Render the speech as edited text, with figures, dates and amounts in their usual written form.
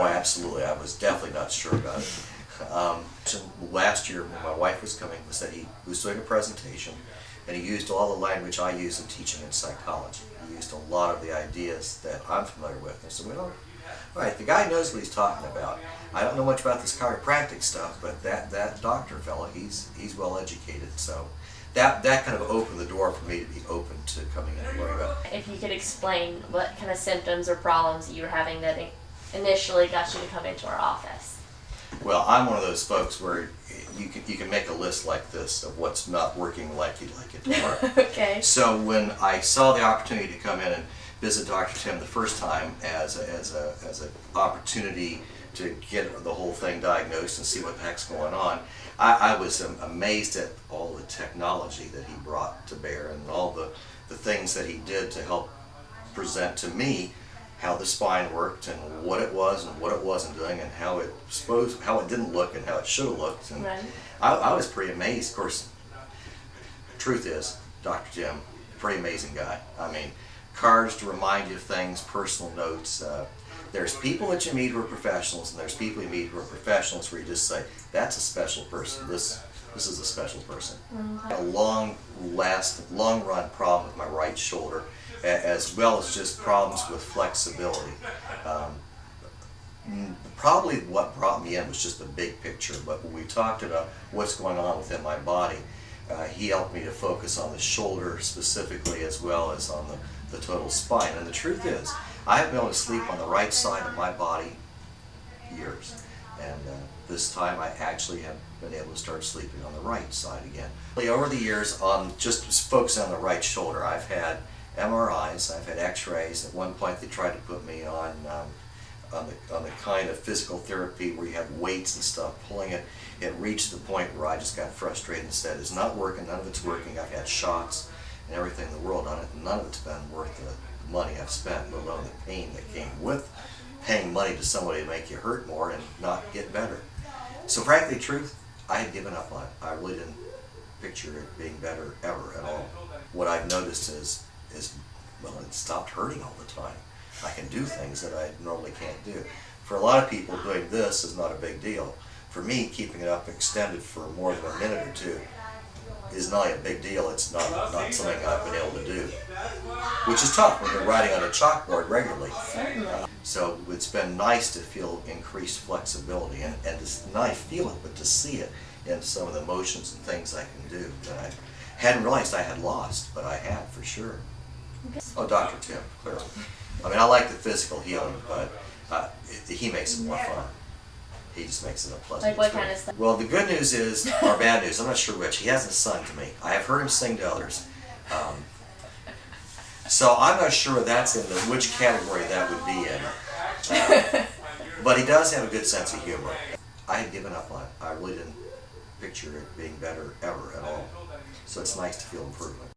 Oh, absolutely. I was definitely not sure about it. So last year, when my wife was coming, he was doing a presentation, and he used all the language I use in teaching in psychology. He used a lot of the ideas that I'm familiar with. And I said, well, all right, the guy knows what he's talking about. I don't know much about this chiropractic stuff, but that doctor fellow, he's well educated. So that kind of opened the door for me to be open to coming in and learning about it. If you could explain what kind of symptoms or problems you were having that initially got you to come into our office. Well, I'm one of those folks where you can make a list like this of what's not working like you'd like it to work. Okay. So when I saw the opportunity to come in and visit Dr. Tim the first time as an opportunity to get the whole thing diagnosed and see what the heck's going on, I was amazed at all the technology that he brought to bear and all the things that he did to help present to me how the spine worked and what it was and what it wasn't doing and how it didn't look and how it should have looked. And right. I was pretty amazed. Of course, truth is, Dr. Jim, pretty amazing guy. I mean, cards to remind you of things, personal notes. There's people that you meet who are professionals, and there's people you meet who are professionals where you just say, that's a special person. This is a special person. Mm-hmm. A long run problem with my right shoulder, as well as just problems with flexibility. Probably what brought me in was just the big picture, but when we talked about what's going on within my body, he helped me to focus on the shoulder specifically as well as on the total spine. And the truth is, I have been able to sleep on the right side of my body years. And this time I actually have been able to start sleeping on the right side again. Over the years, just focusing on the right shoulder, I've had MRIs, I've had x-rays. At one point they tried to put me on the kind of physical therapy where you have weights and stuff pulling it. It reached the point where I just got frustrated and said, it's not working, none of it's working. I've had shots and everything in the world on it, and none of it's been worth the money I've spent, let alone the pain that came with paying money to somebody to make you hurt more and not get better. So frankly, truth, I had given up on it. I really didn't picture it being better ever at all. What I've noticed is well, it stopped hurting all the time. I can do things that I normally can't do. For a lot of people, doing this is not a big deal. For me, keeping it up extended for more than a minute or two is not a big deal. It's not something I've been able to do, which is tough when you're writing on a chalkboard regularly. So it's been nice to feel increased flexibility and to not feel it, but to see it in some of the motions and things I can do that I hadn't realized I had lost, but I had for sure. Oh, Dr. Tim, clearly. I mean, I like the physical healing, but he makes it more fun. He just makes it a pleasant Like what experience. kind of stuff? Well, the good news is, or bad news, I'm not sure which. He hasn't sung to me. I have heard him sing to others. So I'm not sure that's in which category that would be in. But he does have a good sense of humor. I had given up on it. I really didn't picture it being better ever at all. So it's nice to feel improvement.